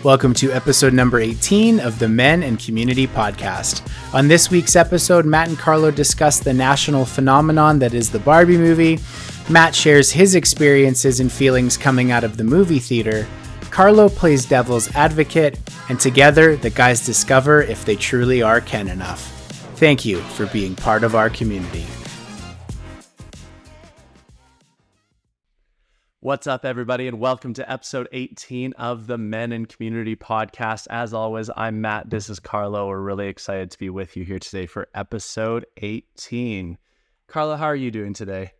Welcome to episode number 18 of the Men and Community Podcast. On this week's episode, Matt and Carlo discuss the national phenomenon that is the Barbie movie. Matt shares his experiences and feelings coming out of the movie theater. Carlo plays devil's advocate, and together the guys discover if they truly are Ken enough. Thank you for being part of our community. What's up, everybody, and welcome to episode 18 of the Men and Community Podcast. As always, I'm Matt. This is Carlo. We're really excited to be with you here today for episode 18. Carlo, how are you doing today?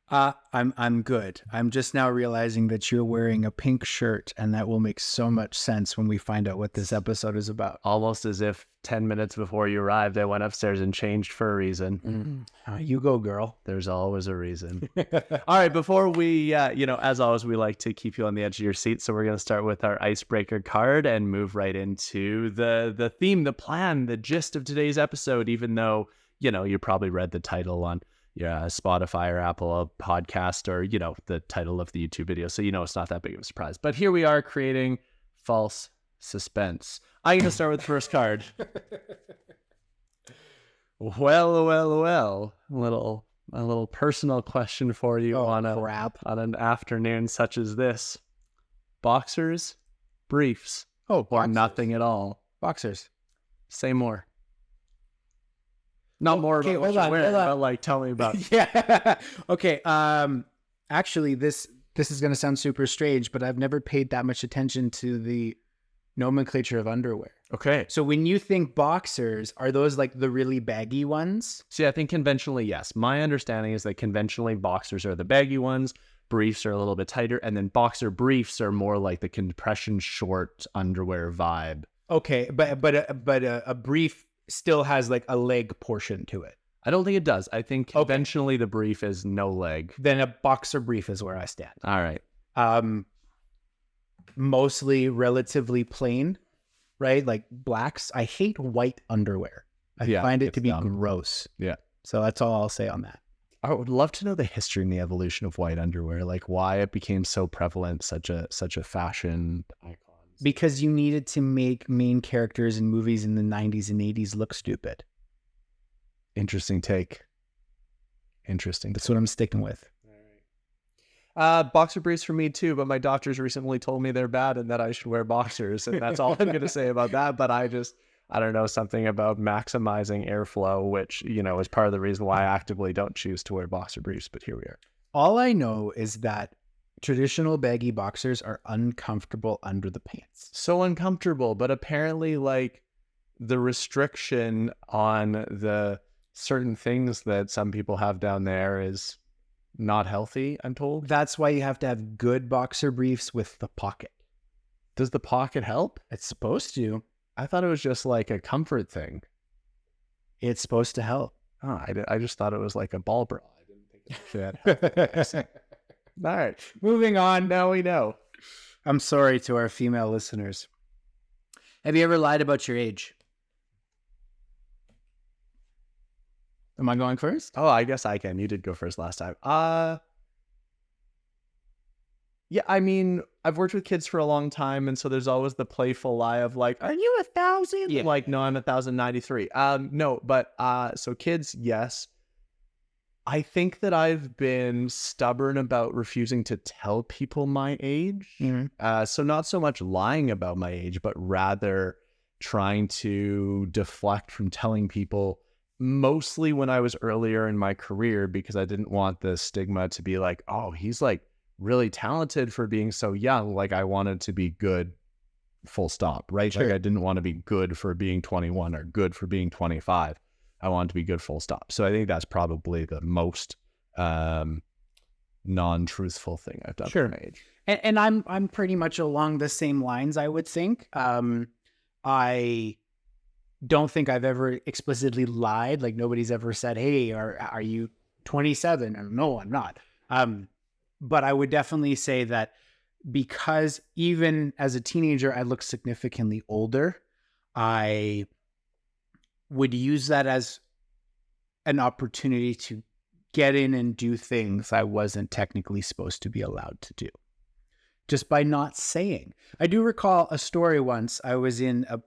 I'm good. I'm just now realizing that you're wearing a pink shirt, and that will make so much sense when we find out what this episode is about. Almost as if 10 minutes before you arrived, I went upstairs and changed for a reason. You go, girl. There's always a reason. All right, before we, as always, we like to keep you on the edge of your seat. So we're going to start with our icebreaker card and move right into the theme, the plan, the gist of today's episode, even though, you probably read the title on Spotify or Apple podcast or, the title of the YouTube video. So, it's not that big of a surprise. But here we are creating false suspense. I'm going to start with the first card. Well. A little personal question for you on an afternoon such as this. Boxers, briefs, or nothing at all. Boxers. Say more. Not more about what you're wearing, but tell me about it. Yeah. Okay. Actually, this is going to sound super strange, but I've never paid that much attention to the nomenclature of underwear. Okay. So when you think boxers, are those like the really baggy ones? See, I think conventionally, yes. My understanding is that conventionally boxers are the baggy ones, briefs are a little bit tighter, and then boxer briefs are more like the compression short underwear vibe. Okay, but a brief still has like a leg portion to it. I don't think it does. I think conventionally the brief is no leg. Then a boxer brief is where I stand. All right. Mostly relatively plain, right? Like blacks. I hate white underwear. I find it to be gross. Yeah. So that's all I'll say on that. I would love to know the history and the evolution of white underwear, like why it became so prevalent, such a fashion icon. Because you needed to make main characters in movies in the 90s and 80s look stupid. Interesting take. That's what I'm sticking with. Boxer briefs for me too, but my doctors recently told me they're bad and that I should wear boxers, and that's all I'm going to say about that. But I don't know, something about maximizing airflow, which, is part of the reason why I actively don't choose to wear boxer briefs, but here we are. All I know is that traditional baggy boxers are uncomfortable under the pants. So uncomfortable, but apparently the restriction on the certain things that some people have down there is not healthy, I'm told. That's why you have to have good boxer briefs with the pocket. Does the pocket help? It's supposed to. I thought it was just like a comfort thing. It's supposed to help. Oh, I just thought it was like a ball bra. I didn't think it should. All right, moving on. Now we know. I'm sorry to our female listeners. Have you ever lied about your age? Am I going first? Oh, I guess I can. You did go first last time. Yeah, I mean, I've worked with kids for a long time, and so there's always the playful lie of like, "Are you 1,000?" Yeah. No, I'm 1,093. No, but so kids, yes. I think that I've been stubborn about refusing to tell people my age. Mm-hmm. So not so much lying about my age, but rather trying to deflect from telling people, mostly when I was earlier in my career, because I didn't want the stigma to be like, oh, he's like really talented for being so young. Like I wanted to be good, full stop, right? Sure. Like I didn't want to be good for being 21 or good for being 25. I wanted to be good, full stop. So I think that's probably the most non-truthful thing I've done for my age. And I'm pretty much along the same lines, I would think. I don't think I've ever explicitly lied. Like nobody's ever said, "Hey, are you 27?" And no, I'm not. But I would definitely say that because even as a teenager, I looked significantly older. I would use that as an opportunity to get in and do things I wasn't technically supposed to be allowed to do. just by not saying. I do recall a story once. I was in a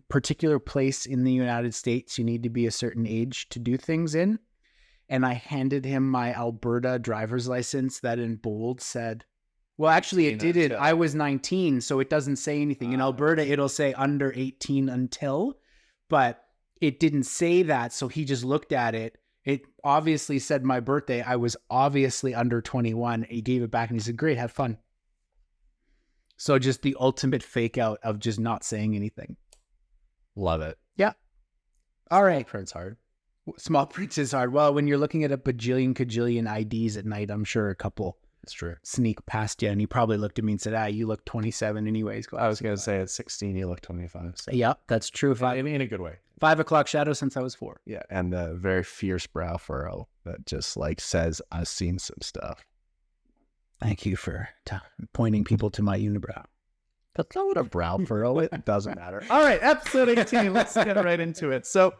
particular place in the United States. You need to be a certain age to do things in. And I handed him my Alberta driver's license that in bold said, well, actually it didn't. I was 19, so it doesn't say anything. In Alberta, it'll say under 18 until, but it didn't say that. So he just looked at it. It obviously said my birthday. I was obviously under 21. He gave it back and he said, great, have fun. So just the ultimate fake out of just not saying anything. Love it. Yeah. All right. Print's hard. Small print is hard. Well, when you're looking at a kajillion IDs at night, I'm sure a couple It's true. sneak past you, and he probably looked at me and said, you look 27 anyways. I was going to say at 16, you look 25. So. Yeah, that's true. In a good way. 5 o'clock shadow since I was 4. Yeah, and the very fierce brow furrow that just like says, I've seen some stuff. Thank you for pointing people to my unibrow. That's not what a brow furrow is. It doesn't matter. All right, episode 18. Let's get right into it. So,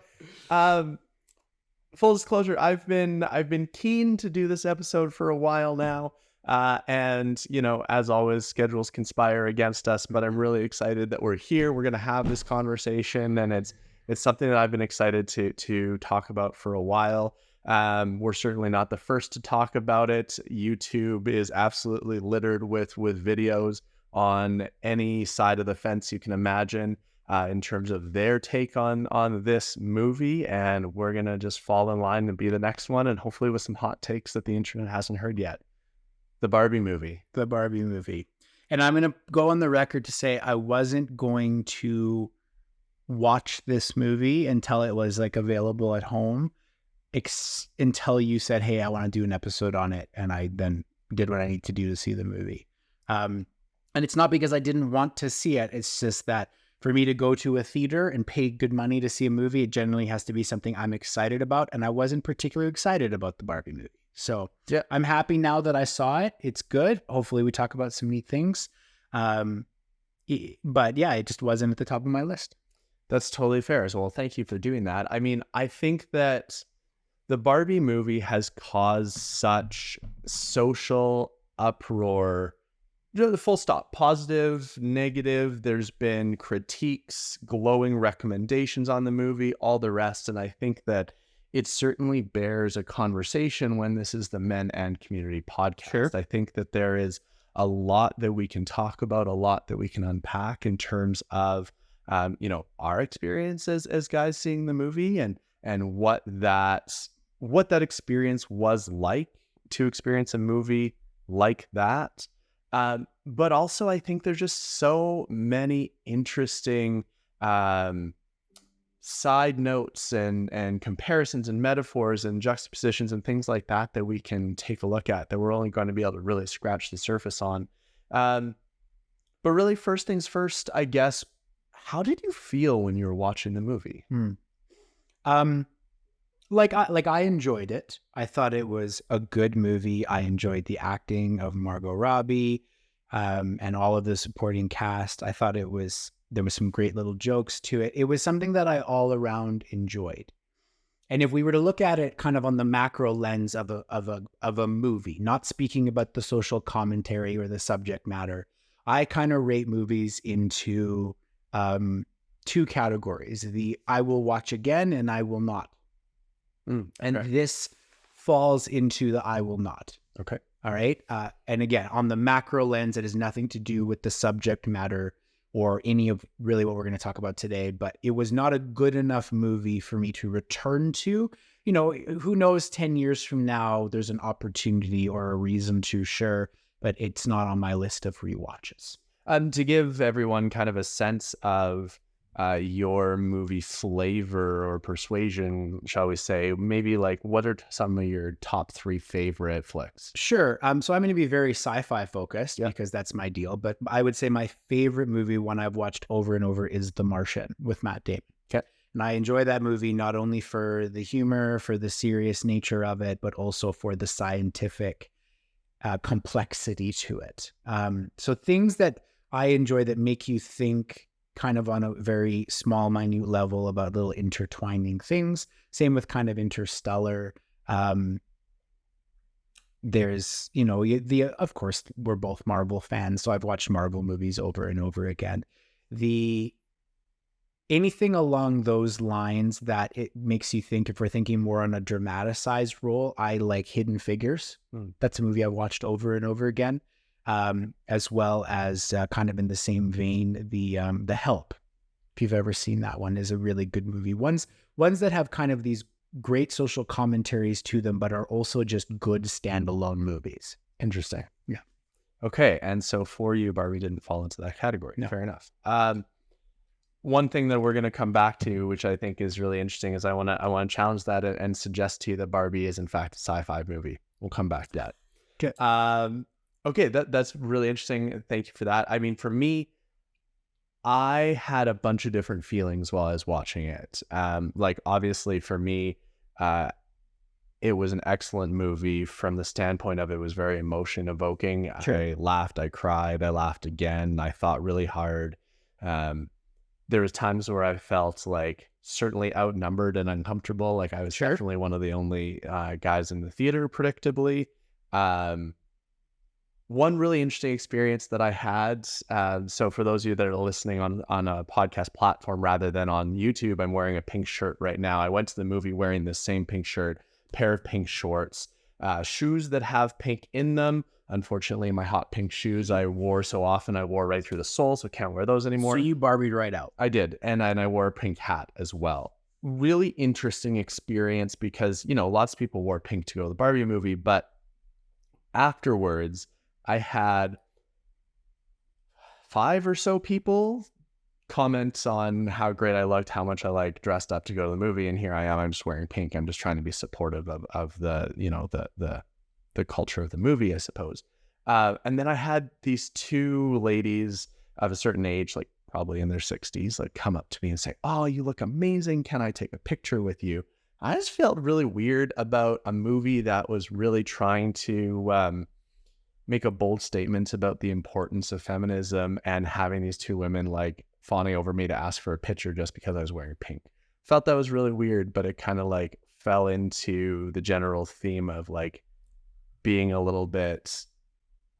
full disclosure, I've been keen to do this episode for a while now. And, you know, as always, schedules conspire against us, but I'm really excited that we're here. We're going to have this conversation, and it's something that I've been excited to talk about for a while. We're certainly not the first to talk about it. YouTube is absolutely littered with videos on any side of the fence you can imagine, in terms of their take on this movie. And we're going to just fall in line and be the next one, and hopefully with some hot takes that the internet hasn't heard yet. The Barbie movie. And I'm going to go on the record to say I wasn't going to watch this movie until it was like available at home, until you said, hey, I want to do an episode on it. And I then did what I need to do to see the movie. And it's not because I didn't want to see it. It's just that for me to go to a theater and pay good money to see a movie, it generally has to be something I'm excited about. And I wasn't particularly excited about the Barbie movie. So yeah, I'm happy now that I saw it. It's good. Hopefully we talk about some neat things. But yeah, it just wasn't at the top of my list. That's totally fair as well. Thank you for doing that. I mean, I think that the Barbie movie has caused such social uproar. Full stop. Positive, negative. There's been critiques, glowing recommendations on the movie, all the rest. And I think that it certainly bears a conversation when this is the Men and Community podcast. Sure. I think that there is a lot that we can talk about, a lot that we can unpack in terms of, our experiences as guys seeing the movie, and what that experience was like to experience a movie like that. But also I think there's just so many interesting side notes and comparisons and metaphors and juxtapositions and things like that we can take a look at, that we're only going to be able to really scratch the surface on. But really, first things first, I guess, how did you feel when you were watching the movie? Like I enjoyed it. I thought it was a good movie. I enjoyed the acting of Margot Robbie, and all of the supporting cast. I thought there was some great little jokes to it. It was something that I all around enjoyed. And if we were to look at it kind of on the macro lens of a movie, not speaking about the social commentary or the subject matter, I kind of rate movies into 2 categories: the I will watch again and I will not. And this falls into the I will not. Okay. All right. And again, on the macro lens, it has nothing to do with the subject matter or any of really what we're going to talk about today, but it was not a good enough movie for me to return to. You know, who knows, 10 years from now, there's an opportunity or a reason to, sure, but it's not on my list of rewatches. To give everyone kind of a sense of your movie flavor or persuasion, shall we say, maybe like what are some of your top 3 favorite flicks? Sure. So I'm going to be very sci-fi focused because that's my deal. But I would say my favorite movie, one I've watched over and over, is The Martian with Matt Damon. Okay. And I enjoy that movie not only for the humor, for the serious nature of it, but also for the scientific complexity to it. So things that I enjoy that make you think kind of on a very small, minute level about little intertwining things. Same with kind of Interstellar. there's, of course, we're both Marvel fans, so I've watched Marvel movies over and over again. Anything along those lines that it makes you think, if we're thinking more on a dramatized role, I like Hidden Figures. That's a movie I watched over and over again, as well as kind of in the same vein, The Help. If you've ever seen that one, is a really good movie. Ones that have kind of these great social commentaries to them, but are also just good standalone movies. Interesting. Yeah. Okay, and so for you, Barbie didn't fall into that category. No. Fair enough. One thing that we're going to come back to, which I think is really interesting, is I want to challenge that and suggest to you that Barbie is in fact a sci-fi movie. We'll come back to that. Okay. Okay, that's really interesting. Thank you for that. I mean, for me, I had a bunch of different feelings while I was watching it. Like obviously for me, it was an excellent movie from the standpoint of it was very emotion evoking. Sure. I laughed, I cried, I laughed again. I thought really hard. There was times where I felt like certainly outnumbered and uncomfortable. Like I was definitely one of the only guys in the theater, predictably. One really interesting experience that I had. So for those of you that are listening on a podcast platform rather than on YouTube, I'm wearing a pink shirt right now. I went to the movie wearing the same pink shirt, pair of pink shorts, shoes that have pink in them. Unfortunately, my hot pink shoes I wore so often, I wore right through the sole, so can't wear those anymore. So you Barbied right out. I did, and I wore a pink hat as well. Really interesting experience because, lots of people wore pink to go to the Barbie movie, but afterwards, I had 5 or so people comment on how great I looked, how much I liked dressed up to go to the movie, and here I am. I'm just wearing pink. I'm just trying to be supportive of the the culture of the movie, I suppose. And then I had these 2 ladies of a certain age, like probably in their 60s, like come up to me and say, "Oh, you look amazing. Can I take a picture with you?" I just felt really weird about a movie that was really trying to make a bold statement about the importance of feminism and having these 2 women like fawning over me to ask for a picture just because I was wearing pink. Felt that was really weird, but it kind of like fell into the general theme of like being a little bit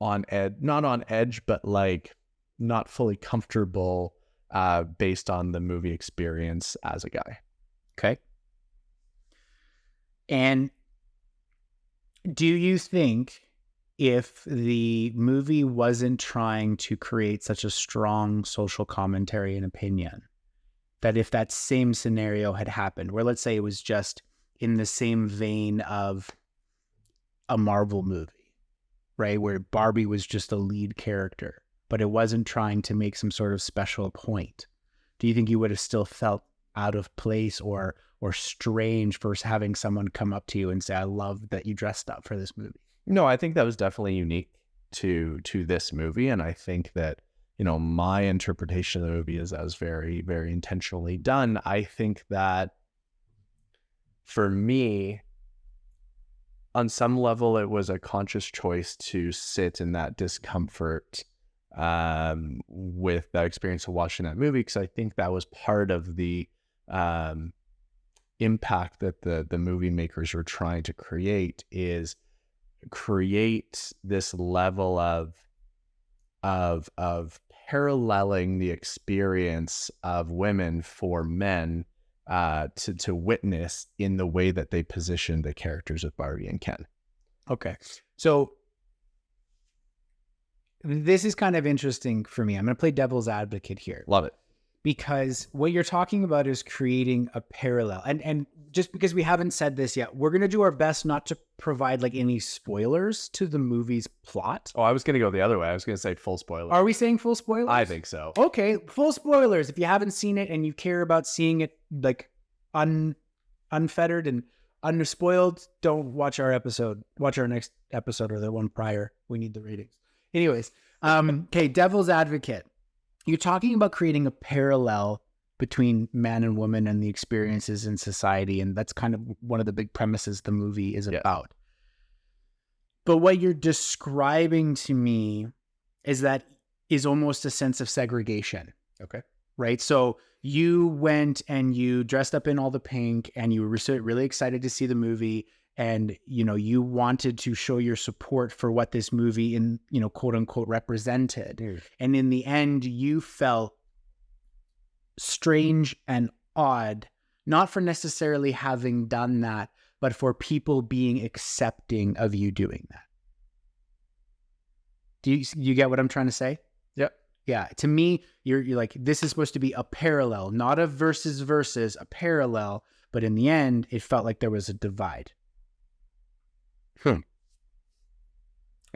on edge, not on edge, but like not fully comfortable based on the movie experience as a guy. Okay. And do you think if the movie wasn't trying to create such a strong social commentary and opinion, that if that same scenario had happened, where let's say it was just in the same vein of a Marvel movie, right, where Barbie was just a lead character, but it wasn't trying to make some sort of special point, do you think you would have still felt out of place or strange for having someone come up to you and say, "I love that you dressed up for this movie"? No, I think that was definitely unique to this movie, and I think that my interpretation of the movie is very, very intentionally done. I think that for me, on some level, it was a conscious choice to sit in that discomfort with that experience of watching that movie, because I think that was part of the impact that the movie makers were trying to create, is create this level of paralleling the experience of women for men to witness in the way that they position the characters of Barbie and Ken. Okay. So this is kind of interesting for me. I'm going to play devil's advocate here. Love it. Because what you're talking about is creating a parallel. And just because we haven't said this yet, we're going to do our best not to provide like any spoilers to the movie's plot. Oh, I was going to go the other way. I was going to say full spoiler. Are we saying full spoilers? I think so. Okay, full spoilers. If you haven't seen it and you care about seeing it like unfettered and unspoiled, don't watch our episode. Watch our next episode or the one prior. We need the ratings. Anyways, okay, devil's advocate. You're talking about creating a parallel between man and woman and the experiences in society, and that's kind of one of the big premises the movie is about. But what you're describing to me is almost a sense of segregation. Okay. Right? So you went and you dressed up in all the pink and you were really excited to see the movie, and you wanted to show your support for what this movie in quote unquote represented. And in the end you felt strange and odd, not for necessarily having done that, but for people being accepting of you doing that. Do you get what I'm trying to say? Yep. Yeah. To me, you're like, this is supposed to be a parallel, not a versus, a parallel. But in the end, it felt like there was a divide. And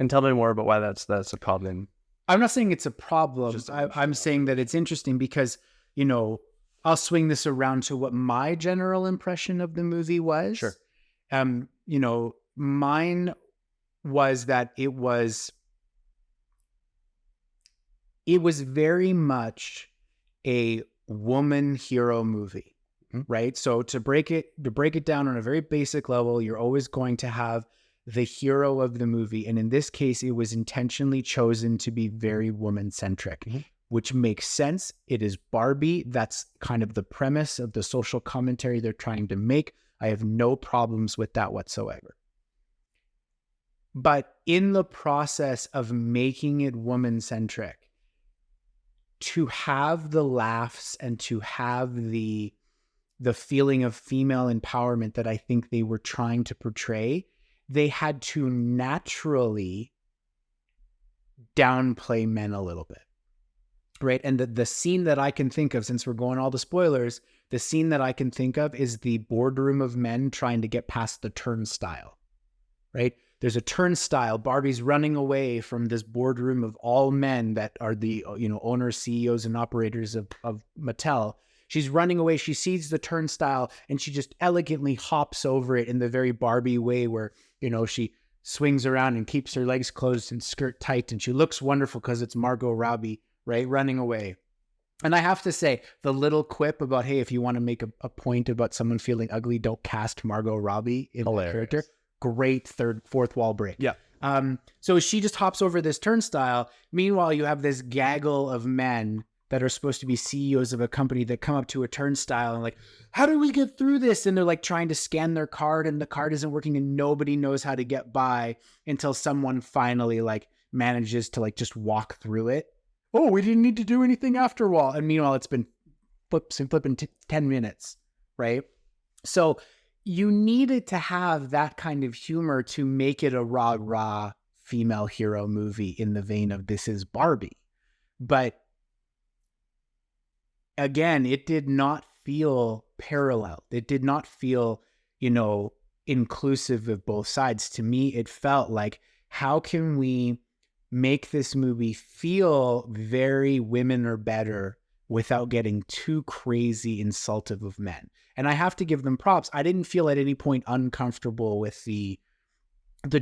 tell me more about why that's a problem. I'm not saying it's a problem. I'm saying that it's interesting because, I'll swing this around to what my general impression of the movie was. Sure. Mine was that it was very much a woman hero movie, right? So to break it down on a very basic level, you're always going to have the hero of the movie. And in this case, it was intentionally chosen to be very woman-centric, which makes sense. It is Barbie. That's kind of the premise of the social commentary they're trying to make. I have no problems with that whatsoever. But in the process of making it woman-centric, to have the laughs and to have the feeling of female empowerment that I think they were trying to portray, they had to naturally downplay men a little bit, right? And the scene that I can think of, since we're going all the spoilers, the scene that I can think of is the boardroom of men trying to get past the turnstile, right? There's a turnstile. Barbie's running away from this boardroom of all men that are the owners, CEOs, and operators of Mattel. She's running away. She sees the turnstile and she just elegantly hops over it in the very Barbie way where, she swings around and keeps her legs closed and skirt tight. And she looks wonderful because it's Margot Robbie, right? Running away. And I have to say, the little quip about, hey, if you want to make a point about someone feeling ugly, don't cast Margot Robbie in that character. Great fourth wall break. Yeah. So she just hops over this turnstile. Meanwhile, you have this gaggle of men that are supposed to be CEOs of a company that come up to a turnstile and like, how do we get through this? And they're like trying to scan their card and the card isn't working and nobody knows how to get by until someone finally like manages to like just walk through it. Oh, we didn't need to do anything after all. And meanwhile, it's been flipping 10 minutes, right? So you needed to have that kind of humor to make it a rah-rah female hero movie in the vein of This Is Barbie. But again, it did not feel parallel. It did not feel, inclusive of both sides. To me, it felt like, how can we make this movie feel very women are better without getting too crazy insultive of men? And I have to give them props. I didn't feel at any point uncomfortable with the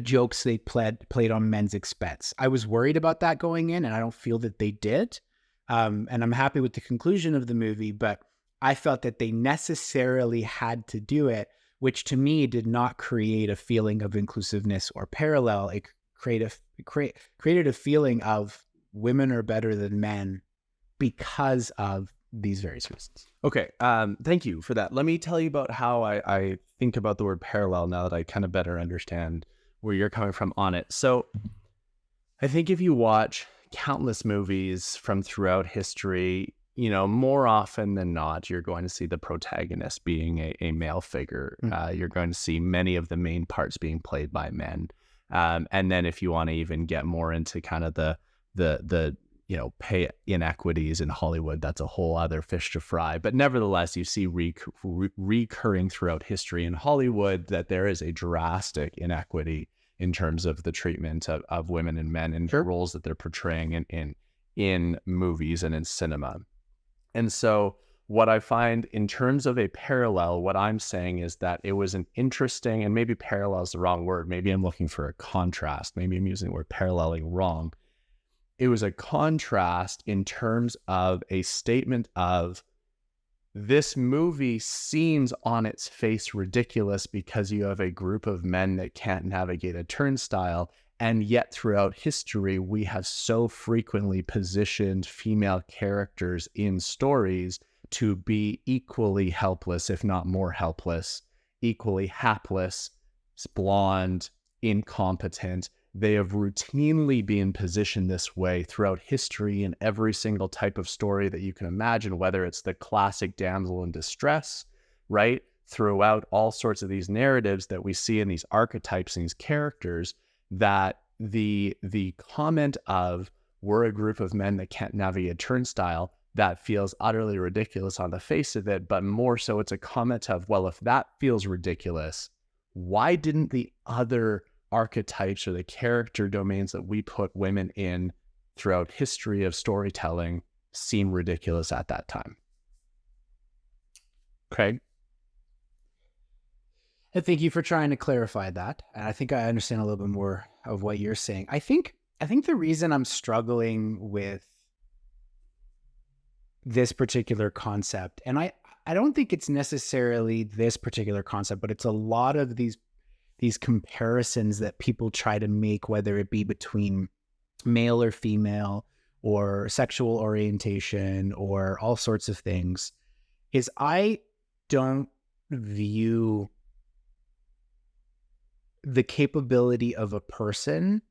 jokes they played on men's expense. I was worried about that going in, and I don't feel that they did. And I'm happy with the conclusion of the movie, but I felt that they necessarily had to do it, which to me did not create a feeling of inclusiveness or parallel. It created a feeling of women are better than men because of these various reasons. Okay. Thank you for that. Let me tell you about how I think about the word parallel now that I kind of better understand where you're coming from on it. So I think if you watch countless movies from throughout history, more often than not, you're going to see the protagonist being a male figure. You're going to see many of the main parts being played by men. And then if you want to even get more into kind of the pay inequities in Hollywood, that's a whole other fish to fry. But nevertheless, you see recurring throughout history in Hollywood that there is a drastic inequity in terms of the treatment of women and men and the roles that they're portraying in movies and in cinema. And so what I find in terms of a parallel, what I'm saying is that it was an interesting, and maybe parallel is the wrong word. Maybe I'm looking for a contrast. Maybe I'm using the word paralleling wrong. It was a contrast in terms of a statement of, this movie seems on its face ridiculous because you have a group of men that can't navigate a turnstile, and yet throughout history, we have so frequently positioned female characters in stories to be equally helpless, if not more helpless, equally hapless, blonde, incompetent. They have routinely been positioned this way throughout history in every single type of story that you can imagine, whether it's the classic damsel in distress, right? Throughout all sorts of these narratives that we see in these archetypes and these characters, that the comment of we're a group of men that can't navigate a turnstile, that feels utterly ridiculous on the face of it, but more so it's a comment of, well, if that feels ridiculous, why didn't the other archetypes or the character domains that we put women in throughout history of storytelling seem ridiculous at that time? Craig? And thank you for trying to clarify that. And I think I understand a little bit more of what you're saying. I think the reason I'm struggling with this particular concept, and I don't think it's necessarily this particular concept, but it's a lot of these comparisons that people try to make, whether it be between male or female or sexual orientation or all sorts of things, is I don't view the capability of a person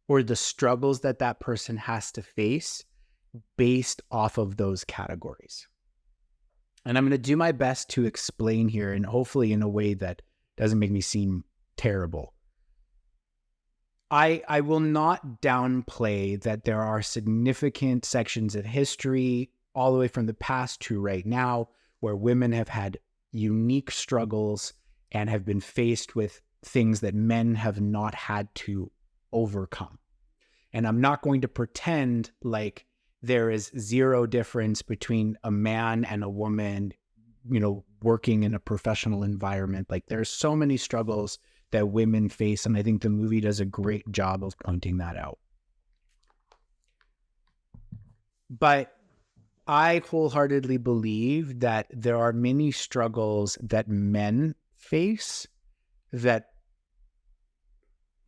or the struggles that that person has to face based off of those categories. And I'm going to do my best to explain here, and hopefully in a way that doesn't make me seem terrible. I will not downplay that there are significant sections of history all the way from the past to right now where women have had unique struggles and have been faced with things that men have not had to overcome. And I'm not going to pretend like there is zero difference between a man and a woman, working in a professional environment. Like, there's so many struggles that women face, and I think the movie does a great job of pointing that out. But I wholeheartedly believe that there are many struggles that men face that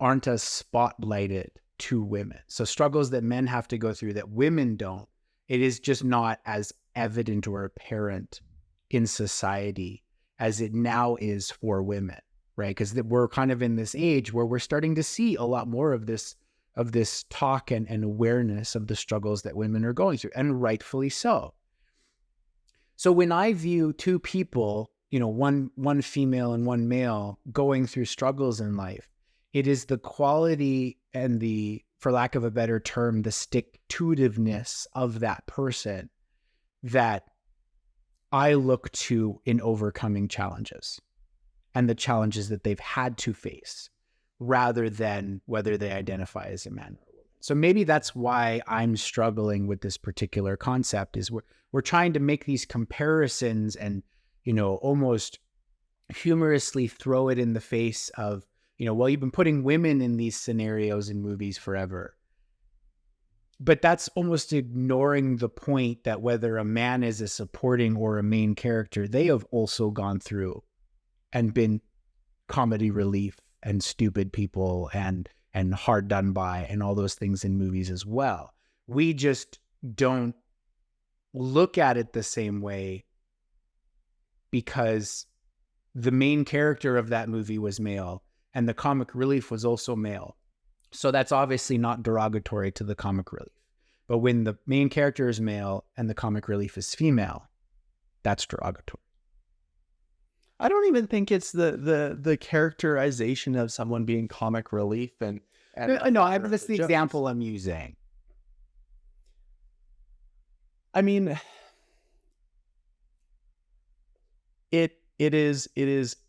aren't as spotlighted to women. So struggles that men have to go through that women don't. It is just not as evident or apparent in society as it now is for women, right? Because we're kind of in this age where we're starting to see a lot more of this talk and awareness of the struggles that women are going through, and rightfully so. So when I view two people, one female and one male going through struggles in life, it is the quality and for lack of a better term, the stick-to-itiveness of that person that I look to in overcoming challenges and the challenges that they've had to face, rather than whether they identify as a man or a woman. So maybe that's why I'm struggling with this particular concept, is we're trying to make these comparisons and, almost humorously throw it in the face of, well, you've been putting women in these scenarios in movies forever. But that's almost ignoring the point that whether a man is a supporting or a main character, they have also gone through and been comedy relief and stupid people and hard done by and all those things in movies as well. We just don't look at it the same way because the main character of that movie was male and the comic relief was also male. So that's obviously not derogatory to the comic relief. But when the main character is male and the comic relief is female, that's derogatory. I don't even think it's the characterization of someone being comic relief and no, that's the example I'm using. I mean, it is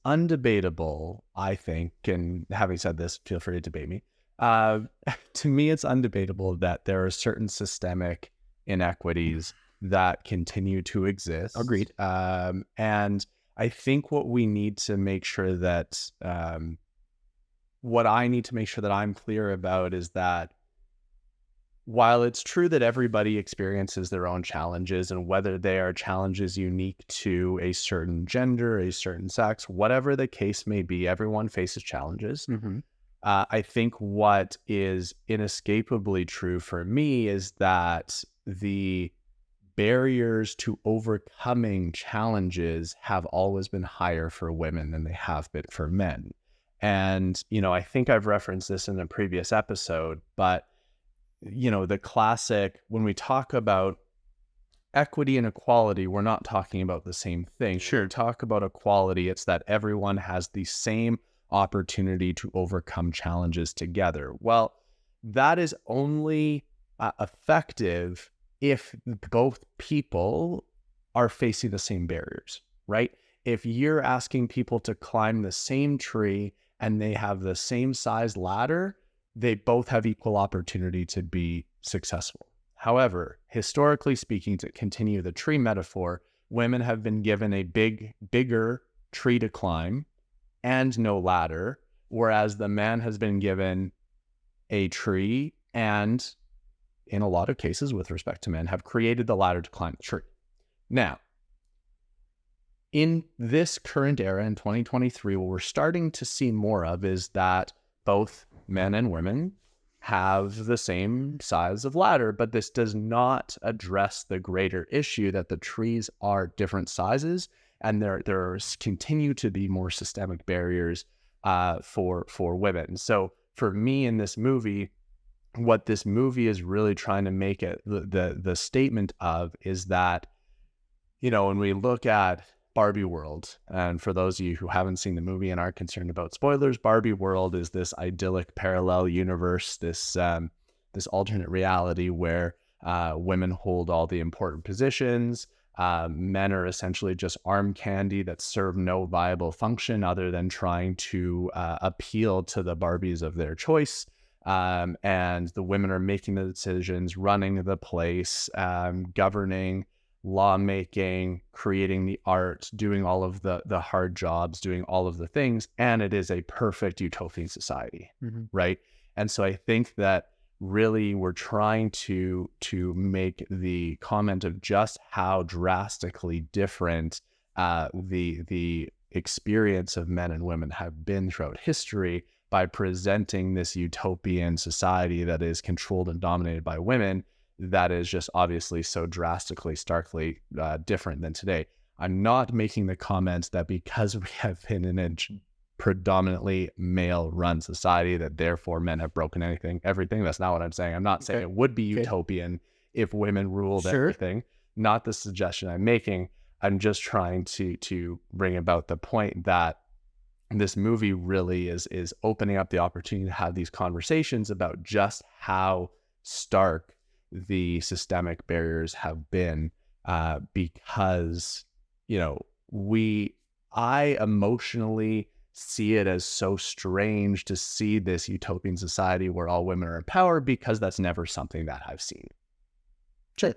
undebatable, I think, and having said this, feel free to debate me. To me, it's undebatable that there are certain systemic inequities that continue to exist. Agreed. And I think what we need to make sure that, what I need to make sure that I'm clear about is that while it's true that everybody experiences their own challenges, and whether they are challenges unique to a certain gender, a certain sex, whatever the case may be, everyone faces challenges. Mm-hmm. I think what is inescapably true for me is that the barriers to overcoming challenges have always been higher for women than they have been for men. And, I think I've referenced this in a previous episode, but, the classic, when we talk about equity and equality, we're not talking about the same thing. Sure. When we talk about equality, it's that everyone has the same opportunity to overcome challenges together. Well, that is only effective if both people are facing the same barriers, right? If you're asking people to climb the same tree and they have the same size ladder, they both have equal opportunity to be successful. However, historically speaking, to continue the tree metaphor, women have been given a bigger tree to climb and no ladder, whereas the man has been given a tree and, in a lot of cases with respect to men, have created the ladder to climb the tree. Now, in this current era in 2023, what we're starting to see more of is that both men and women have the same size of ladder, but this does not address the greater issue that the trees are different sizes, and there continue to be more systemic barriers for women. So for me in this movie, what this movie is really trying to make it the statement of is that, when we look at Barbie world, and for those of you who haven't seen the movie and are concerned about spoilers, Barbie world is this idyllic parallel universe, this alternate reality where women hold all the important positions. Men are essentially just arm candy that serve no viable function other than trying to appeal to the Barbies of their choice. And the women are making the decisions, running the place, governing, lawmaking, creating the art, doing all of the hard jobs, doing all of the things. And it is a perfect utopian society, right? And so I think that really we're trying to make the comment of just how drastically different the experience of men and women have been throughout history by presenting this utopian society that is controlled and dominated by women, that is just obviously so drastically, starkly different than today. I'm not making the comment that because we have been in a predominantly male-run society that therefore men have broken everything. That's not what I'm saying. I'm not saying it would be utopian if women ruled everything. Not the suggestion I'm making. I'm just trying to bring about the point that this movie really is opening up the opportunity to have these conversations about just how stark the systemic barriers have been, because, I emotionally see it as so strange to see this utopian society where all women are in power, because that's never something that I've seen. Sure.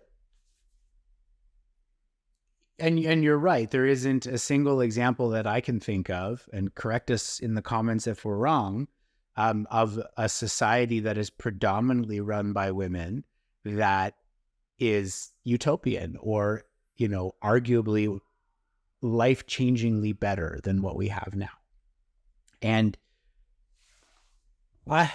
And you're right. There isn't a single example that I can think of, and correct us in the comments if we're wrong, of a society that is predominantly run by women that is utopian or, arguably life-changingly better than what we have now. And I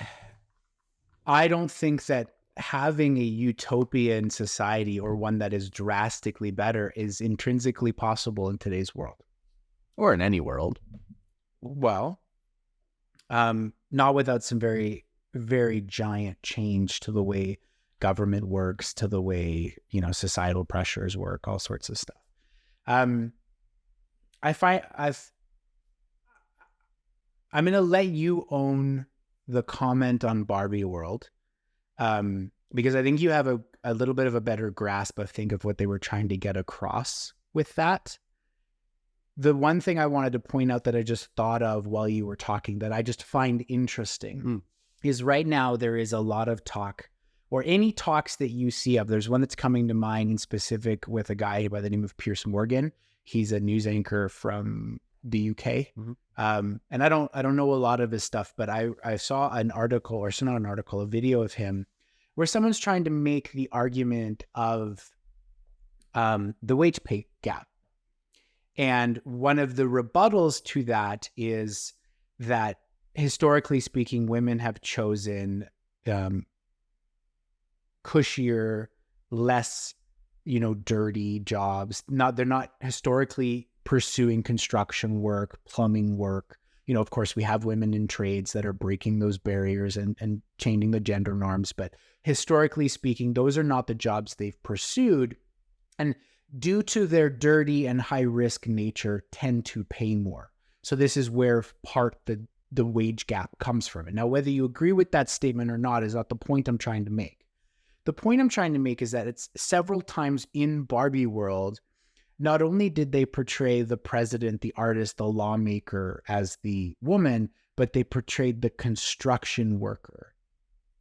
don't think that having a utopian society or one that is drastically better is intrinsically possible in today's world. Or in any world. Well, not without some very, very giant change to the way government works, to the way, societal pressures work, all sorts of stuff. I'm going to let you own the comment on Barbie world, because I think you have a little bit of a better grasp, I think, of what they were trying to get across with that. The one thing I wanted to point out that I just thought of while you were talking that I just find interesting is right now there is a lot of talk, or any talks that you see of. There's one that's coming to mind in specific with a guy by the name of Piers Morgan. He's a news anchor from the UK. And I don't know a lot of his stuff, but I saw an article, or so not an article, a video of him where someone's trying to make the argument of the wage pay gap. And one of the rebuttals to that is that historically speaking, women have chosen cushier, less, dirty jobs. They're not historically pursuing construction work, plumbing work, you know, of course, we have women in trades that are breaking those barriers and changing the gender norms. But historically speaking, those are not the jobs they've pursued. And due to their dirty and high risk nature, tend to pay more. So this is where part the wage gap comes from. And now, whether you agree with that statement or not is not the point I'm trying to make. The point I'm trying to make is that it's several times in Barbie world, not only did they portray the president, the artist, the lawmaker as the woman, but they portrayed the construction worker,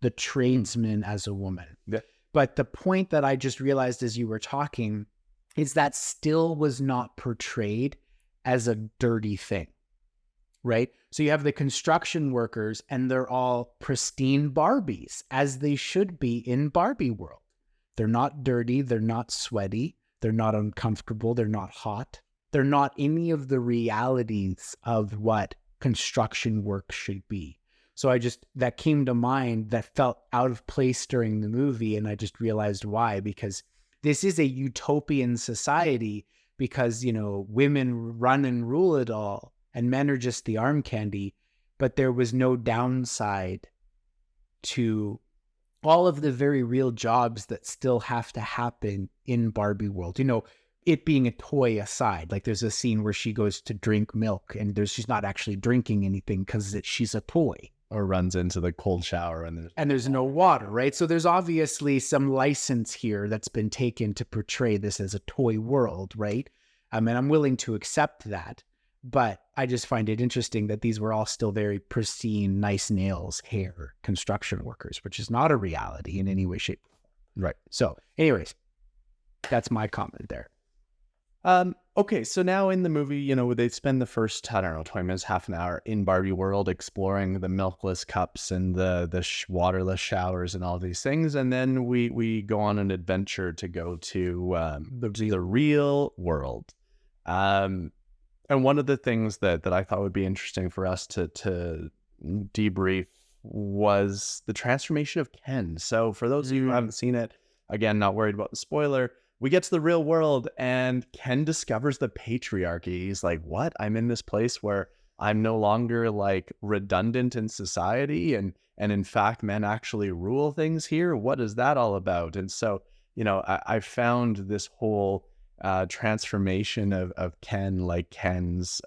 the tradesman as a woman. Yeah. But the point that I just realized as you were talking is that still was not portrayed as a dirty thing, right? So you have the construction workers and they're all pristine Barbies, as they should be in Barbie world. They're not dirty. They're not sweaty. They're not uncomfortable. They're not hot. They're not any of the realities of what construction work should be. So that came to mind, that felt out of place during the movie. And I just realized why, because this is a utopian society, because, you know, women run and rule it all and men are just the arm candy, but there was no downside to all of the very real jobs that still have to happen in Barbie world. You know, it being a toy aside, like there's a scene where she goes to drink milk and she's not actually drinking anything because she's a toy. Or runs into the cold shower and there's no water, right? So there's obviously some license here that's been taken to portray this as a toy world, right? And I'm willing to accept that. But I just find it interesting that these were all still very pristine, nice nails, hair, construction workers, which is not a reality in any way, shape, or form. right. So anyways, that's my comment there. Okay, so now in the movie, you know, they spend the first, I don't know, 20 minutes, half an hour in Barbie world exploring the milkless cups and the waterless showers and all these things. And then we go on an adventure to go to the real world. And one of the things that I thought would be interesting for us to debrief was the transformation of Ken. So for those of you who haven't seen it, again, not worried about the spoiler, we get to the real world and Ken discovers the patriarchy. He's like, what? I'm in this place where I'm no longer like redundant in society. And in fact, men actually rule things here. What is that all about? And so, you know, I found this whole transformation of Ken, like Ken's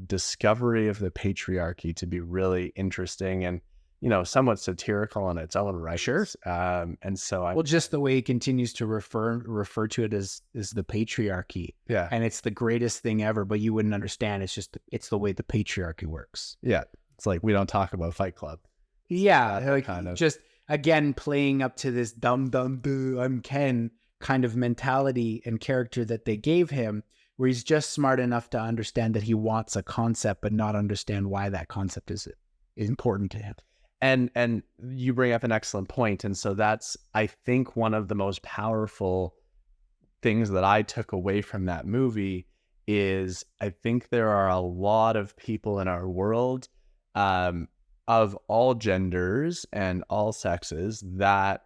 discovery of the patriarchy, to be really interesting and, you know, somewhat satirical in its own right. Sure. And so just the way he continues to refer to it as the patriarchy. Yeah. And it's the greatest thing ever, but you wouldn't understand. It's the way the patriarchy works. Yeah. It's like, we don't talk about Fight Club. Yeah. Like kind of. Just again, playing up to this dumb, I'm Ken kind of mentality and character that they gave him, where he's just smart enough to understand that he wants a concept, but not understand why that concept is important to him. And you bring up an excellent point. And so that's, I think, one of the most powerful things that I took away from that movie is I think there are a lot of people in our world of all genders and all sexes that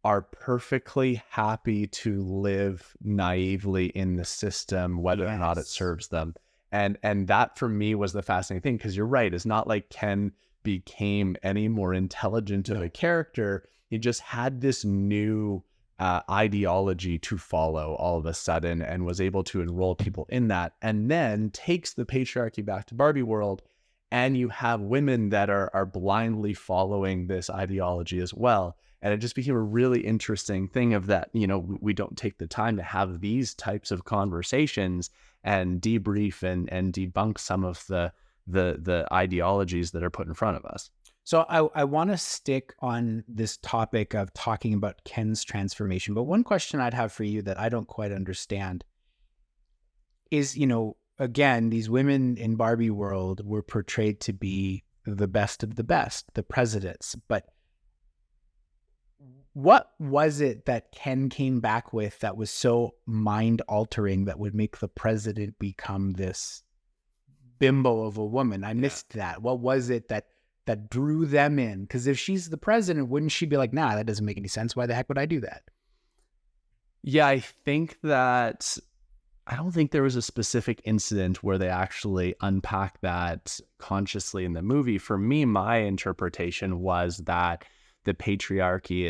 are perfectly happy to live naively in the system, whether or not it serves them. And that for me was the fascinating thing, because you're right. It's not like Ken became any more intelligent of a character. He just had this new ideology to follow all of a sudden and was able to enroll people in that, and then takes the patriarchy back to Barbie world. And you have women that are blindly following this ideology as well. And it just became a really interesting thing of that, you know, we don't take the time to have these types of conversations and debrief and debunk some of the ideologies that are put in front of us. So I want to stick on this topic of talking about Ken's transformation. But one question I'd have for you that I don't quite understand is, you know, again, these women in Barbie world were portrayed to be the best of the best, the presidents. But what was it that Ken came back with that was so mind altering that would make the president become this bimbo of a woman? I missed that. What was it that drew them in? Because if she's the president, wouldn't she be like, nah, that doesn't make any sense. Why the heck would I do that? Yeah, I think that I don't think there was a specific incident where they actually unpack that consciously in the movie. For me, my interpretation was that the patriarchy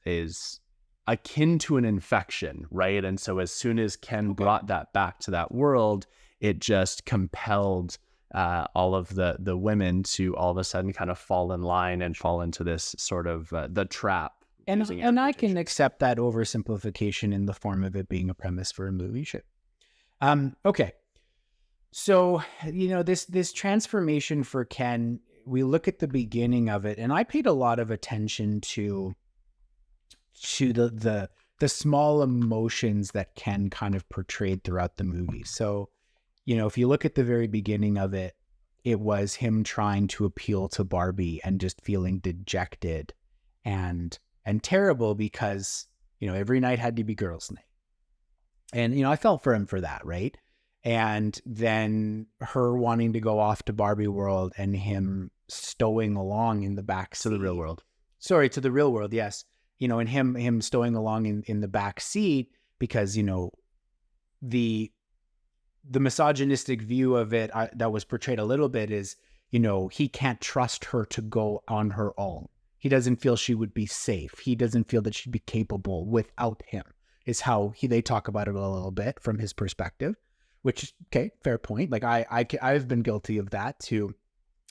is akin to an infection, right? And so as soon as Ken brought that back to that world, it just compelled all of the women to all of a sudden kind of fall in line and fall into this sort of the trap. And I can accept that oversimplification in the form of it being a premise for a movie. Sure. Okay. So, this transformation for Ken, we look at the beginning of it, and I paid a lot of attention to the small emotions that Ken kind of portrayed throughout the movie. So, if you look at the very beginning of it, it was him trying to appeal to Barbie and just feeling dejected and terrible because, every night had to be girls' night. And, I felt for him for that, right? And then her wanting to go off to Barbie world and him stowing along in the back seat. To the real world. Sorry, to the real world, yes. And him stowing along in the back seat because, the misogynistic view of it that was portrayed a little bit is, he can't trust her to go on her own. He doesn't feel she would be safe. He doesn't feel that she'd be capable without him, is how they talk about it a little bit from his perspective, which, okay, fair point. Like I've been guilty of that too.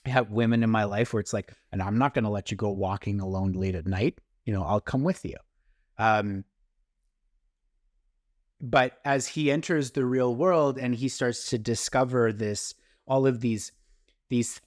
I have women in my life where it's like, and I'm not going to let you go walking alone late at night. I'll come with you. But as he enters the real world and he starts to discover all of these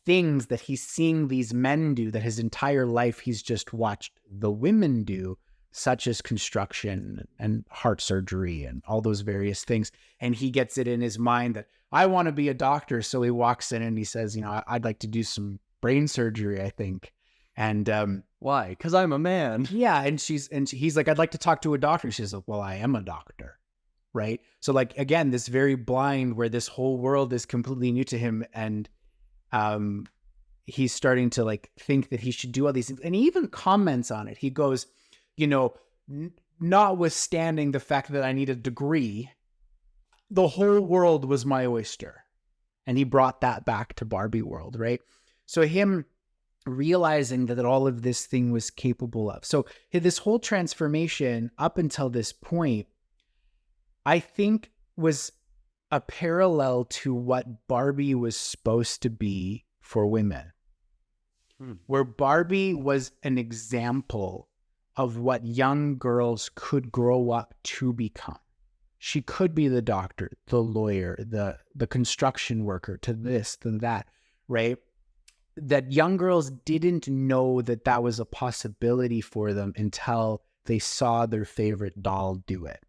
things that he's seeing these men do that his entire life he's just watched the women do, such as construction and heart surgery and all those various things. And he gets it in his mind that I want to be a doctor. So he walks in and he says, I'd like to do some brain surgery, I think. And why? Because I'm a man. Yeah. And he's like, I'd like to talk to a doctor. She's like, well, I am a doctor. Right. So like, again, this very blind where this whole world is completely new to him. And he's starting to like think that he should do all these things. And he even comments on it. He goes, notwithstanding the fact that I need a degree, the whole world was my oyster. And he brought that back to Barbie world, right? So him realizing that all of this thing was capable of. So this whole transformation up until this point, I think was a parallel to what Barbie was supposed to be for women. Where Barbie was an example of what young girls could grow up to become. She could be the doctor, the lawyer, the construction worker, to this, to that, right? That young girls didn't know that was a possibility for them until they saw their favorite doll do it,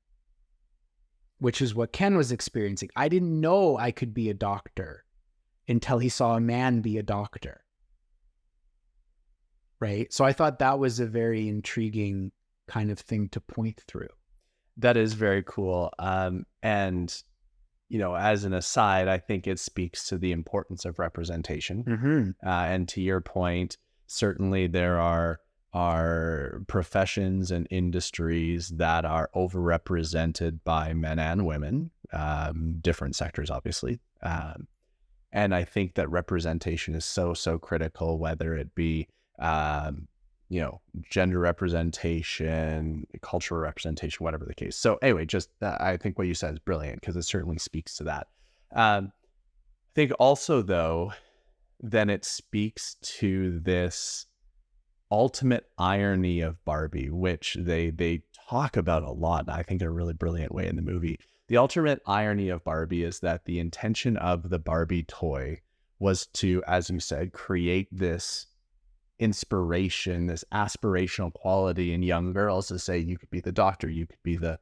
which is what Ken was experiencing. I didn't know I could be a doctor until he saw a man be a doctor. Right. So I thought that was a very intriguing kind of thing to point through. That is very cool. And, as an aside, I think it speaks to the importance of representation. Mm-hmm. And to your point, certainly there are professions and industries that are overrepresented by men and women, different sectors, obviously. And I think that representation is so critical, whether it be, gender representation, cultural representation, whatever the case. So anyway, just I think what you said is brilliant because it certainly speaks to that. I think also, though, then it speaks to this ultimate irony of Barbie, which they talk about a lot, I think in a really brilliant way in the movie. The ultimate irony of Barbie is that the intention of the Barbie toy was to, as you said, create this inspiration, this aspirational quality in young girls to say, you could be the doctor, you could be the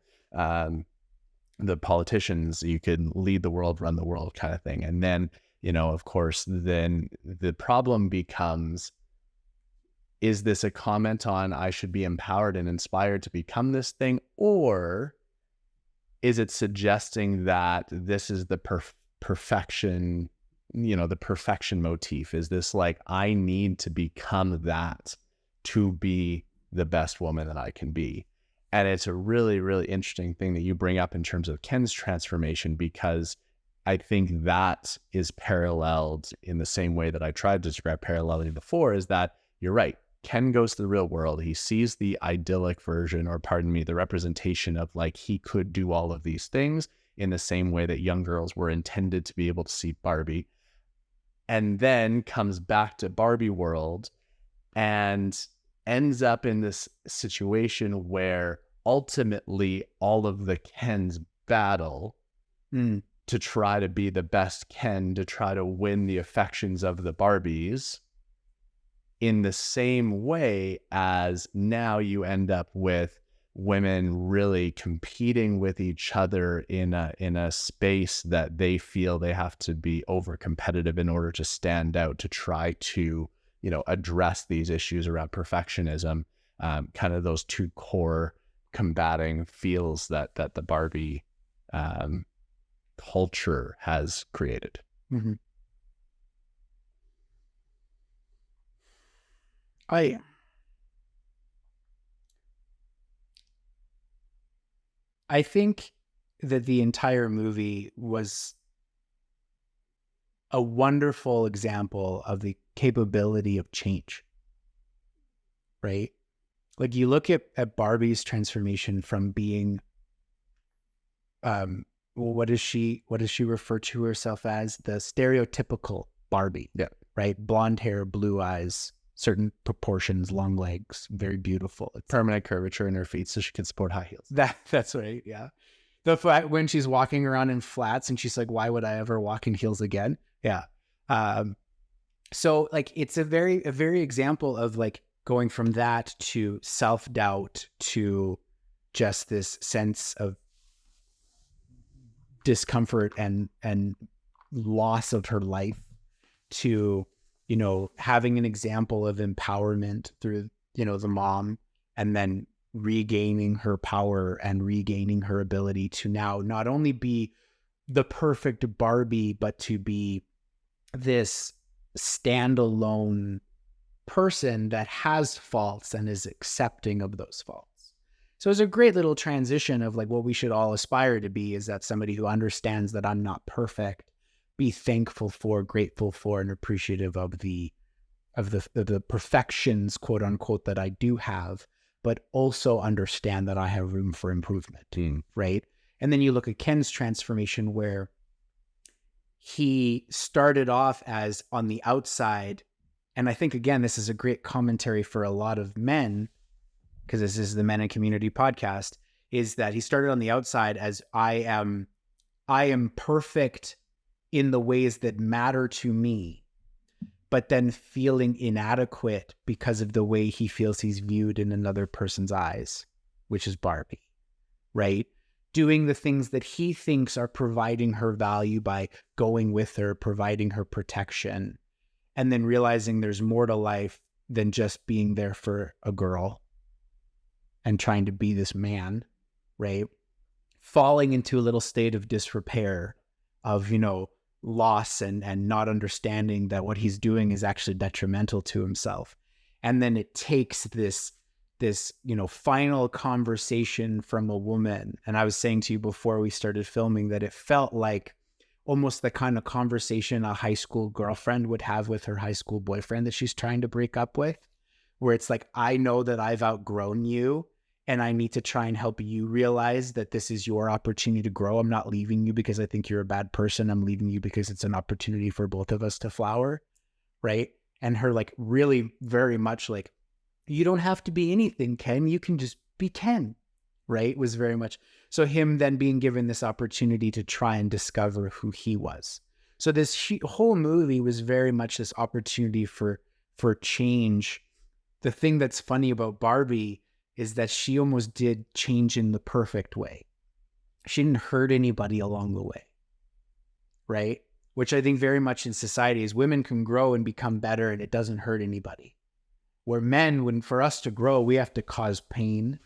politicians, you could lead the world, run the world kind of thing. And then, of course, then the problem becomes, is this a comment on I should be empowered and inspired to become this thing? Or is it suggesting that this is the perfection, the perfection motif? Is this like, I need to become that to be the best woman that I can be? And it's a really, really interesting thing that you bring up in terms of Ken's transformation, because I think that is paralleled in the same way that I tried to describe paralleling before, is that you're right. Ken goes to the real world. He sees the idyllic version, or pardon me, the representation of like he could do all of these things in the same way that young girls were intended to be able to see Barbie. And then comes back to Barbie world and ends up in this situation where ultimately all of the Kens battle to try to be the best Ken, to try to win the affections of the Barbies, in the same way as now you end up with women really competing with each other in a space that they feel they have to be over competitive in order to stand out, to try to, you know, address these issues around perfectionism, kind of those two core combating feels that the Barbie culture has created. Mm-hmm. I think that the entire movie was a wonderful example of the capability of change, right? Like you look at Barbie's transformation from being, what does she refer to herself as? The stereotypical Barbie, Yeah. right? Blonde hair, blue eyes, certain proportions, long legs, very beautiful. It's Permanent curvature in her feet so she can support high heels. that's right, yeah. The fact when she's walking around in flats and she's like, why would I ever walk in heels again? Yeah. So like it's a very example of like going from that to self-doubt to just this sense of discomfort and loss of her life to, you know, having an example of empowerment through, you know, the mom, and then regaining her power and regaining her ability to now not only be the perfect Barbie, but to be this standalone person that has faults and is accepting of those faults. So it's a great little transition of like what we should all aspire to be, is that somebody who understands that I'm not perfect, be thankful for, grateful for, and appreciative of the perfections, quote unquote, that I do have, but also understand that I have room for improvement, right? And then you look at Ken's transformation, where he started off as on the outside, and I think, again, this is a great commentary for a lot of men, because this is the Men in Community podcast, is that he started on the outside as I am perfect in the ways that matter to me, but then feeling inadequate because of the way he feels he's viewed in another person's eyes, which is Barbie, right? Doing the things that he thinks are providing her value by going with her, providing her protection, and then realizing there's more to life than just being there for a girl and trying to be this man, right? Falling into a little state of disrepair, of, you know, loss and not understanding that what he's doing is actually detrimental to himself. And then it takes this, you know, final conversation from a woman. And I was saying to you before we started filming that it felt like almost the kind of conversation a high school girlfriend would have with her high school boyfriend that she's trying to break up with, where it's like, I know that I've outgrown you, and I need to try and help you realize that this is your opportunity to grow. I'm not leaving you because I think you're a bad person. I'm leaving you because it's an opportunity for both of us to flower, right? And her like really very much like, you don't have to be anything, Ken. You can just be Ken, right? Was very much. So him then being given this opportunity to try and discover who he was. So this whole movie was very much this opportunity for change. The thing that's funny about Barbie is that she almost did change in the perfect way. She didn't hurt anybody along the way, right? Which I think very much in society is women can grow and become better and it doesn't hurt anybody. Where men, when for us to grow, we have to cause pain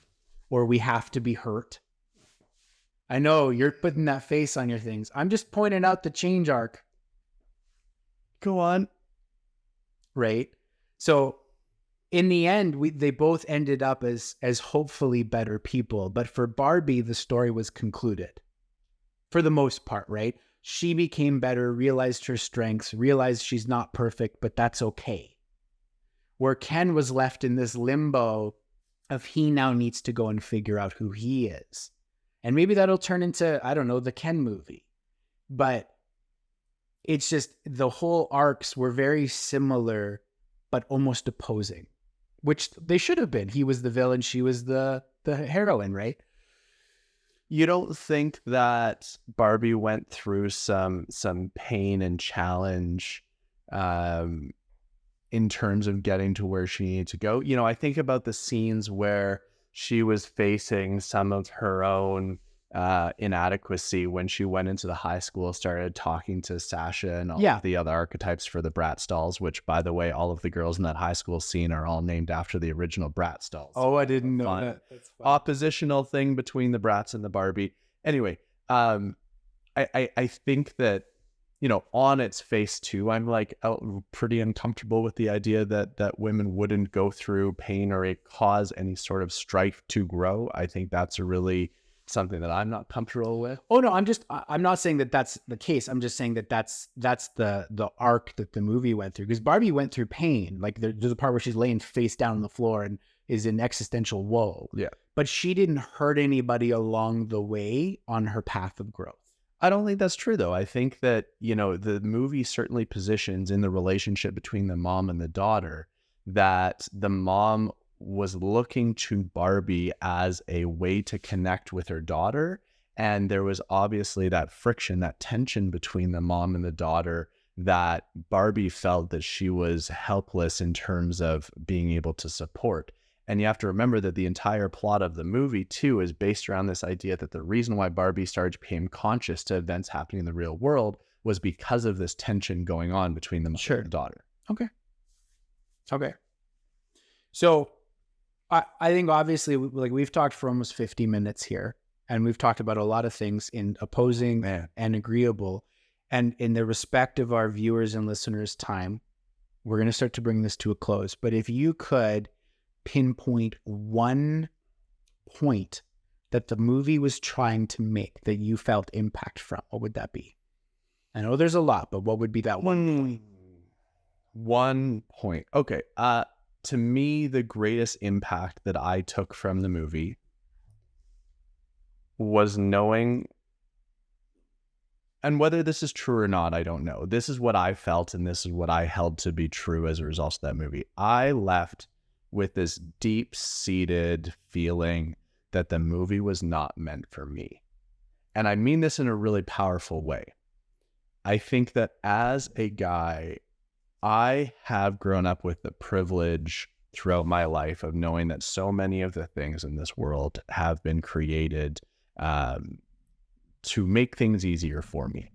or we have to be hurt. I know you're putting that face on your things. I'm just pointing out the change arc. Go on. Right? So in the end, they both ended up as hopefully better people. But for Barbie, the story was concluded for the most part, right? She became better, realized her strengths, realized she's not perfect, but that's okay. Where Ken was left in this limbo of he now needs to go and figure out who he is. And maybe that'll turn into, I don't know, the Ken movie. But it's just the whole arcs were very similar, but almost opposing, which they should have been. He was the villain, she was the heroine, right? You don't think that Barbie went through some pain and challenge in terms of getting to where she needed to go? You know, I think about the scenes where she was facing some of her own inadequacy when she went into the high school, started talking to Sasha and all of the other archetypes for the Bratz dolls, which, by the way, all of the girls in that high school scene are all named after the original Bratz dolls. Oh, I didn't know that. That's fun. Oppositional thing between the Bratz and the Barbie. Anyway, I think that, you know, on its face too, I'm like pretty uncomfortable with the idea that women wouldn't go through pain or it cause any sort of strife to grow. I think that's a really something that I'm not comfortable with. Oh no, I'm not saying that that's the case. I'm just saying that that's the arc that the movie went through, because Barbie went through pain. Like there's a part where she's laying face down on the floor and is in existential woe. Yeah. But she didn't hurt anybody along the way on her path of growth. I don't think that's true, though. I think that, you know, the movie certainly positions in the relationship between the mom and the daughter that the mom was looking to Barbie as a way to connect with her daughter. And there was obviously that friction, that tension between the mom and the daughter, that Barbie felt that she was helpless in terms of being able to support. And you have to remember that the entire plot of the movie, too, is based around this idea that the reason why Barbie started to become conscious to events happening in the real world was because of this tension going on between the mother and the daughter. Okay. So I think obviously, like, we've talked for almost 50 minutes here, and we've talked about a lot of things in opposing and agreeable. And in the respect of our viewers and listeners' time, we're going to start to bring this to a close. But if you could pinpoint one point that the movie was trying to make that you felt impact from, what would that be? I know there's a lot, but what would be that one? 1 point. Okay. To me, the greatest impact that I took from the movie was knowing, and whether this is true or not, I don't know. This is what I felt, and this is what I held to be true as a result of that movie. I left with this deep-seated feeling that the movie was not meant for me. And I mean this in a really powerful way. I think that as a guy, I have grown up with the privilege throughout my life of knowing that so many of the things in this world have been created to make things easier for me.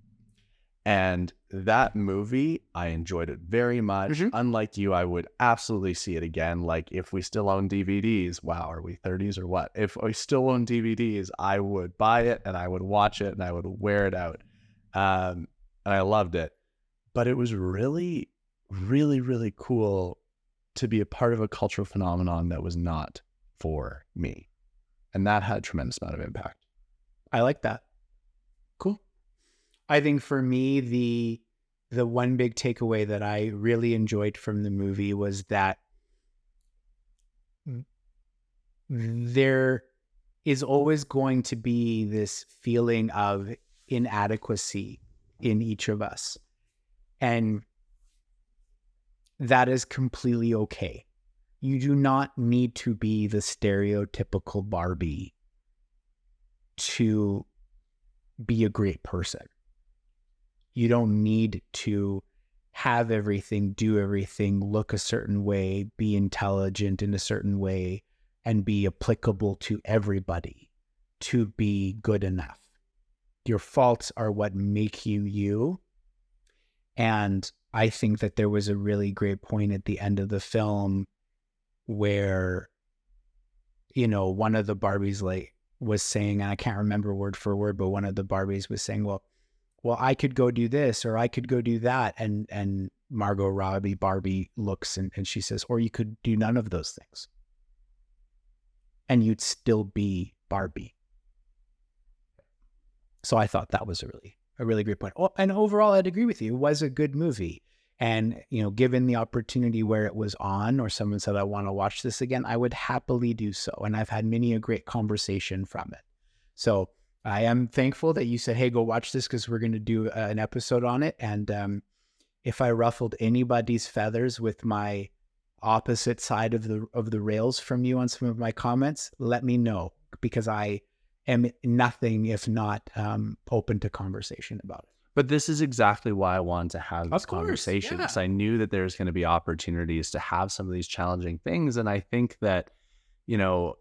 And that movie, I enjoyed it very much. Mm-hmm. Unlike you, I would absolutely see it again. Like, if we still own DVDs, wow, are we 30s or what? If we still own DVDs, I would buy it and I would watch it and I would wear it out. And I loved it. But it was really, really, really cool to be a part of a cultural phenomenon that was not for me. And that had a tremendous amount of impact. I like that. Cool. I think for me, the one big takeaway that I really enjoyed from the movie was that there is always going to be this feeling of inadequacy in each of us. And that is completely okay. You do not need to be the stereotypical Barbie to be a great person. You don't need to have everything, do everything, look a certain way, be intelligent in a certain way, and be applicable to everybody to be good enough. Your faults are what make you you. And I think that there was a really great point at the end of the film where, you know, one of the Barbies was saying, and I can't remember word for word, but one of the Barbies was saying, well, well, I could go do this or I could go do that. And Margot Robbie, Barbie looks and she says, or you could do none of those things. And you'd still be Barbie. So I thought that was a really great point. Oh, and overall, I'd agree with you. It was a good movie. And, given the opportunity where it was on, or someone said, I want to watch this again, I would happily do so. And I've had many a great conversation from it. So I am thankful that you said, hey, go watch this because we're going to do an episode on it. And if I ruffled anybody's feathers with my opposite side of the rails from you on some of my comments, let me know, because I am nothing if not open to conversation about it. But this is exactly why I wanted to have this Of course, conversation, yeah. because I knew that there's going to be opportunities to have some of these challenging things. And I think that,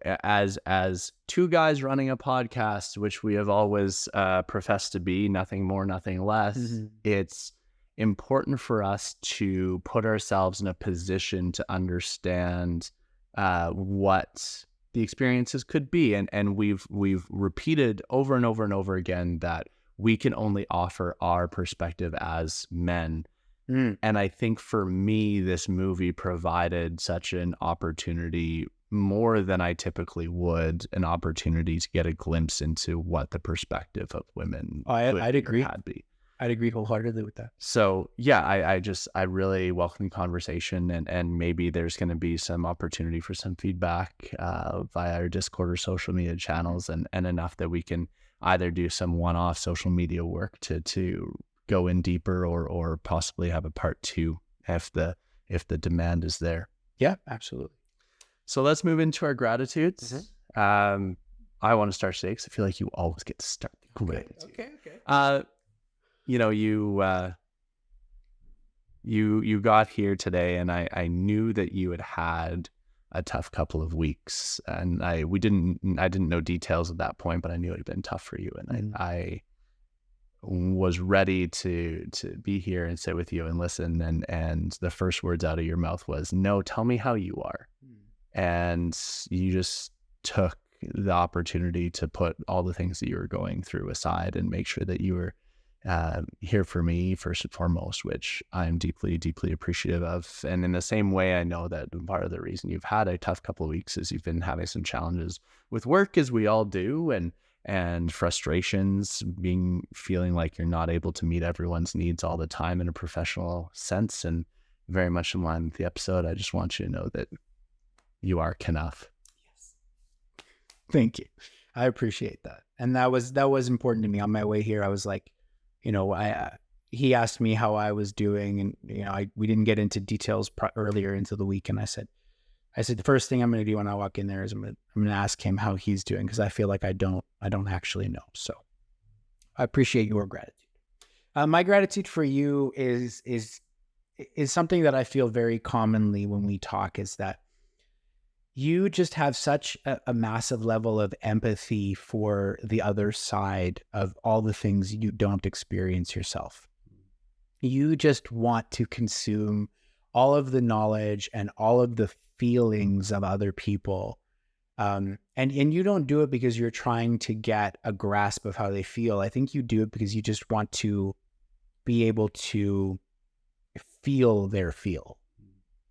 as two guys running a podcast, which we have always professed to be, nothing more, nothing less, it's important for us to put ourselves in a position to understand what the experiences could be. And we've repeated over and over and over again that we can only offer our perspective as men. And I think for me, this movie provided such an opportunity, more than I typically would, an opportunity to get a glimpse into what the perspective of women I'd agree. had be. I'd agree wholeheartedly with that. So yeah, I really welcome the conversation, and maybe there's going to be some opportunity for some feedback via our Discord or social media channels, and enough that we can either do some one-off social media work to go in deeper, or possibly have a part 2 if the demand is there. Yeah, absolutely. So let's move into our gratitudes. I want to start today because I feel like you always get to start. Okay. You got here today, and I knew that you had a tough couple of weeks, and I didn't know details at that point, but I knew it had been tough for you, and I was ready to be here and sit with you and listen, and the first words out of your mouth was, no, tell me how you are. And you just took the opportunity to put all the things that you were going through aside and make sure that you were here for me first and foremost, which I'm deeply, deeply appreciative of. And in the same way, I know that part of the reason you've had a tough couple of weeks is you've been having some challenges with work, as we all do, and frustrations, feeling like you're not able to meet everyone's needs all the time in a professional sense. And very much in line with the episode, I just want you to know that you are enough. Yes. Thank you. I appreciate that. And that was important to me. On my way here, I was like, he asked me how I was doing, and we didn't get into details earlier into the week, and I said the first thing I'm going to do when I walk in there is I'm going to ask him how he's doing, because I feel like I don't actually know. So I appreciate your gratitude. My gratitude for you is something that I feel very commonly when we talk, is that you just have such a massive level of empathy for the other side of all the things you don't experience yourself. You just want to consume all of the knowledge and all of the feelings of other people. And you don't do it because you're trying to get a grasp of how they feel. I think you do it because you just want to be able to feel their feel,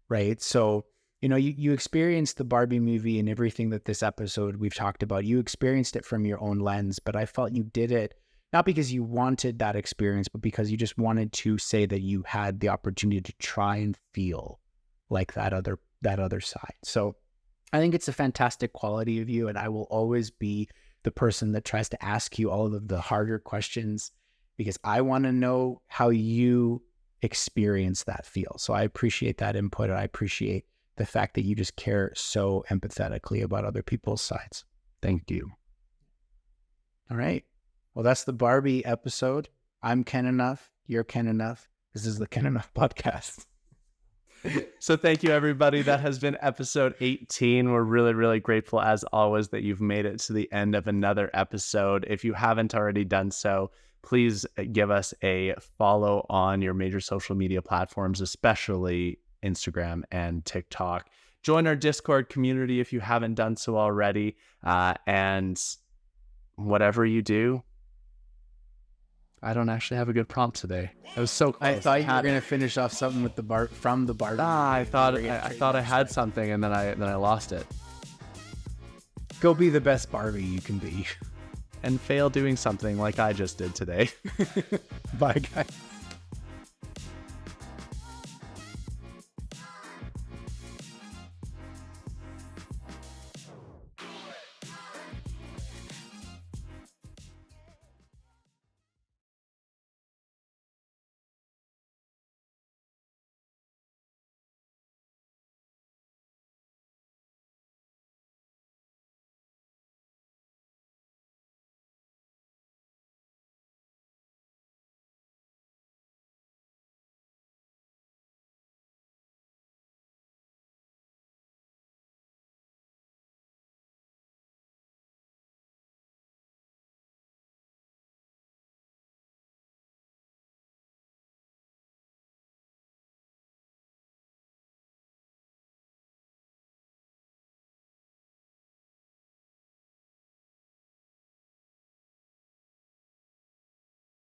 right? So you experienced the Barbie movie and everything that this episode we've talked about. You experienced it from your own lens, but I felt you did it not because you wanted that experience, but because you just wanted to say that you had the opportunity to try and feel like that other side. So I think it's a fantastic quality of you, and I will always be the person that tries to ask you all of the harder questions, because I want to know how you experience that feel. So I appreciate that input, and I appreciate the fact that you just care so empathetically about other people's sides. Thank you. All right. Well, that's the Barbie episode. I'm Ken Enough. You're Ken Enough. This is the Ken Enough podcast. So thank you, everybody. That has been episode 18. We're really, really grateful, as always, that you've made it to the end of another episode. If you haven't already done so, please give us a follow on your major social media platforms, especially Instagram and TikTok. Join our Discord community if you haven't done so already. And whatever you do, I don't actually have a good prompt today. I was so close. I thought you were gonna finish off something with the from the Barbie. I thought I had something, and then I lost it Go be the best Barbie you can be. and fail doing something like I just did today. Bye, guys.